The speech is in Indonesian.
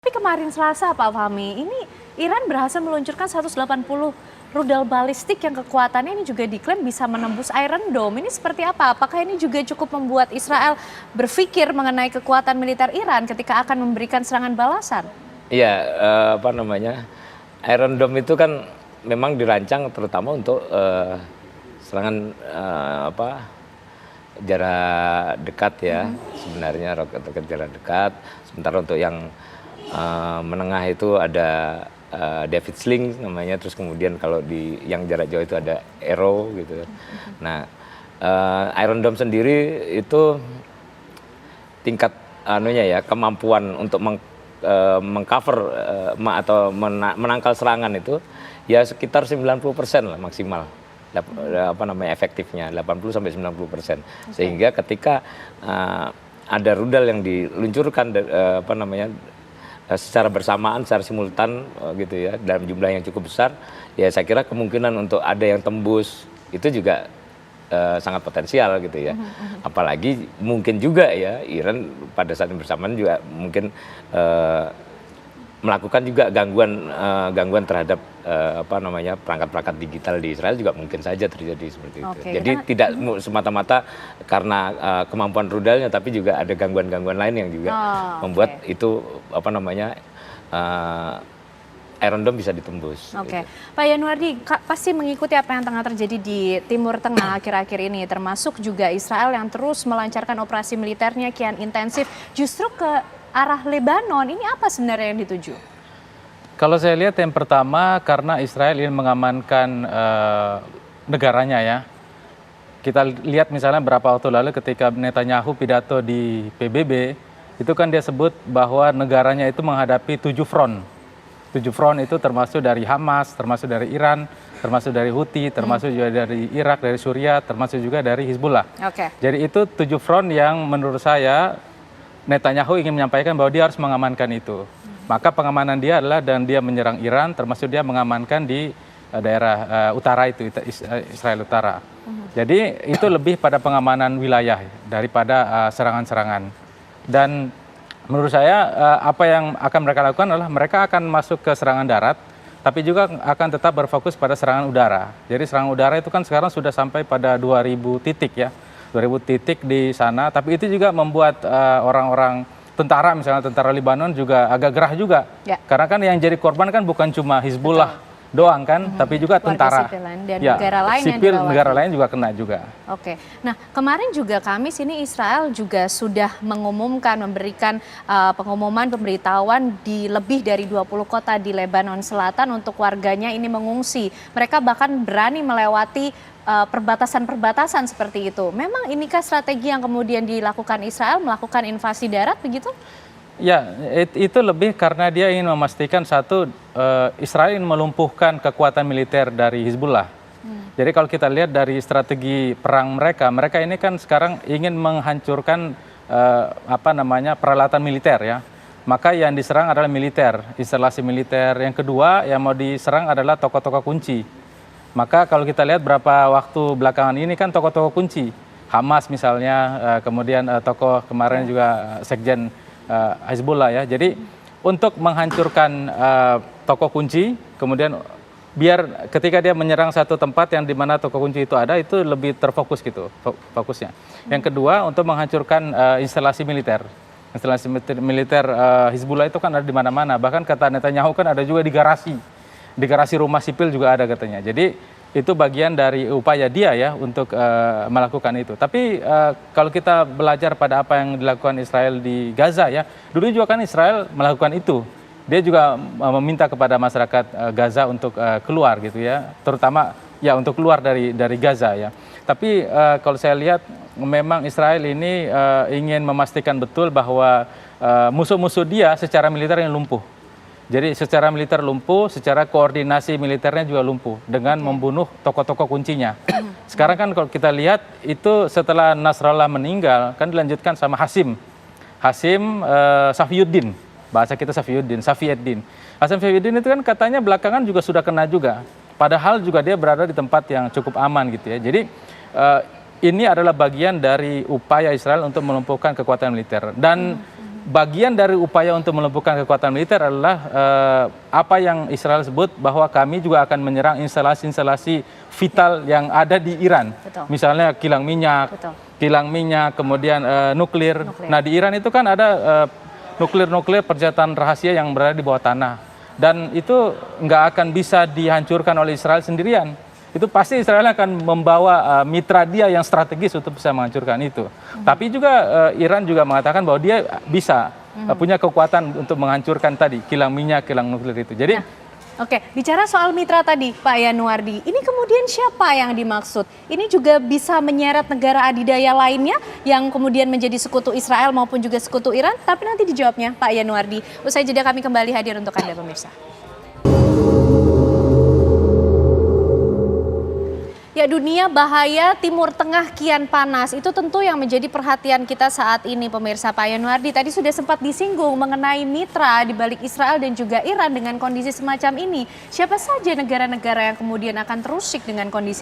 Tapi kemarin Selasa Pak Fahmi, ini Iran berhasil meluncurkan 180 rudal balistik yang kekuatannya ini juga diklaim bisa menembus Iron Dome. Ini seperti apa? Apakah ini juga cukup membuat Israel berpikir mengenai kekuatan militer Iran ketika akan memberikan serangan balasan? Iya, Iron Dome itu kan memang dirancang terutama untuk serangan jarak dekat ya, sebenarnya roket jarak dekat. Sementara untuk yang menengah itu ada David Sling namanya, terus kemudian kalau di yang jarak jauh itu ada Arrow gitu. Nah, Iron Dome sendiri itu tingkat kemampuan untuk mengcover atau menangkal serangan itu ya sekitar 90% lah maksimal. Efektifnya 80-90%. Sehingga ketika ada rudal yang diluncurkan secara bersamaan, secara simultan gitu ya, dalam jumlah yang cukup besar, ya saya kira kemungkinan untuk ada yang tembus itu juga sangat potensial gitu ya. Apalagi mungkin juga ya Iran pada saat yang bersamaan juga mungkin melakukan juga gangguan terhadap perangkat-perangkat digital di Israel juga mungkin saja terjadi seperti itu. Jadi tidak semata-mata karena kemampuan rudalnya, tapi juga ada gangguan-gangguan lain yang juga membuat itu Iron Dome bisa ditembus. Oke, Pak Yanuardi, pasti mengikuti apa yang tengah terjadi di Timur Tengah akhir-akhir ini, termasuk juga Israel yang terus melancarkan operasi militernya kian intensif justru ke arah Lebanon. Ini apa sebenarnya yang dituju? Kalau saya lihat yang pertama karena Israel ingin mengamankan negaranya ya. Kita lihat misalnya beberapa waktu lalu ketika Netanyahu pidato di PBB, itu kan dia sebut bahwa negaranya itu menghadapi 7 front. 7 front itu termasuk dari Hamas, termasuk dari Iran, termasuk dari Houthi, termasuk juga dari Irak, dari Suriah, termasuk juga dari Hizbullah. Jadi itu 7 front yang menurut saya Netanyahu ingin menyampaikan bahwa dia harus mengamankan itu. Maka pengamanan dia adalah dan dia menyerang Iran, termasuk dia mengamankan di daerah utara itu, Israel Utara. Jadi itu lebih pada pengamanan wilayah daripada serangan-serangan. Dan menurut saya apa yang akan mereka lakukan adalah mereka akan masuk ke serangan darat, tapi juga akan tetap berfokus pada serangan udara. Jadi serangan udara itu kan sekarang sudah sampai pada 2000 titik ya. 2000 titik di sana, tapi itu juga membuat orang-orang tentara, misalnya tentara Lebanon juga agak gerah juga. Karena kan yang jadi korban kan bukan cuma Hizbullah doang kan, tapi juga tentara. Dan negara lain sipil negara lain juga kena juga. Oke, nah kemarin juga Kamis ini Israel juga sudah mengumumkan, memberikan pengumuman pemberitahuan di lebih dari 20 kota di Lebanon Selatan untuk warganya ini mengungsi. Mereka bahkan berani melewati perbatasan-perbatasan seperti itu. Memang inikah strategi yang kemudian dilakukan Israel melakukan invasi darat begitu? Ya, itu lebih karena dia ingin memastikan satu, Israel ingin melumpuhkan kekuatan militer dari Hizbullah. Jadi kalau kita lihat dari strategi perang mereka ini kan sekarang ingin menghancurkan peralatan militer ya. Maka yang diserang adalah militer, instalasi militer. Yang kedua yang mau diserang adalah tokoh-tokoh kunci. Maka kalau kita lihat berapa waktu belakangan ini kan tokoh-tokoh kunci, Hamas misalnya, kemudian tokoh kemarin juga Sekjen Hizbullah ya. Jadi untuk menghancurkan tokoh kunci, kemudian biar ketika dia menyerang satu tempat yang dimana tokoh kunci itu ada, itu lebih terfokus gitu fokusnya. Yang kedua untuk menghancurkan instalasi militer. Instalasi militer Hizbullah itu kan ada di mana-mana. Bahkan kata Netanyahu kan ada juga di garasi rumah sipil juga ada katanya. Jadi itu bagian dari upaya dia ya untuk melakukan itu. Tapi kalau kita belajar pada apa yang dilakukan Israel di Gaza ya, dulu juga kan Israel melakukan itu. Dia juga meminta kepada masyarakat Gaza untuk keluar gitu ya, terutama ya untuk keluar dari Gaza ya. Tapi kalau saya lihat memang Israel ini ingin memastikan betul bahwa musuh-musuh dia secara militer yang lumpuh. Jadi secara militer lumpuh, secara koordinasi militernya juga lumpuh dengan membunuh tokoh-tokoh kuncinya. Sekarang kan kalau kita lihat itu setelah Nasrallah meninggal kan dilanjutkan sama Hasim Safiyuddin, bahasa kita Safiyuddin. Hasim Safiyuddin itu kan katanya belakangan juga sudah kena juga. Padahal juga dia berada di tempat yang cukup aman gitu ya. Jadi ini adalah bagian dari upaya Israel untuk melumpuhkan kekuatan militer. Dan bagian dari upaya untuk melumpuhkan kekuatan militer adalah apa yang Israel sebut bahwa kami juga akan menyerang instalasi-instalasi vital yang ada di Iran. Betul. Misalnya kilang minyak, kemudian nuklir. Nah di Iran itu kan ada nuklir persenjataan rahasia yang berada di bawah tanah. Dan itu nggak akan bisa dihancurkan oleh Israel sendirian. Itu pasti Israel akan membawa mitra dia yang strategis untuk bisa menghancurkan itu. Tapi juga Iran juga mengatakan bahwa dia bisa punya kekuatan untuk menghancurkan tadi kilang minyak, kilang nuklir itu. Jadi Oke, bicara soal mitra tadi Pak Yanuardi, ini kemudian siapa yang dimaksud? Ini juga bisa menyeret negara adidaya lainnya yang kemudian menjadi sekutu Israel maupun juga sekutu Iran? Tapi nanti dijawabnya Pak Yanuardi. Usai jeda kami kembali hadir untuk Anda pemirsa. Ya, dunia bahaya Timur Tengah kian panas. Itu tentu yang menjadi perhatian kita saat ini pemirsa. Pak Yanuardi tadi sudah sempat disinggung mengenai mitra di balik Israel dan juga Iran dengan kondisi semacam ini. Siapa saja negara-negara yang kemudian akan terusik dengan kondisi ini?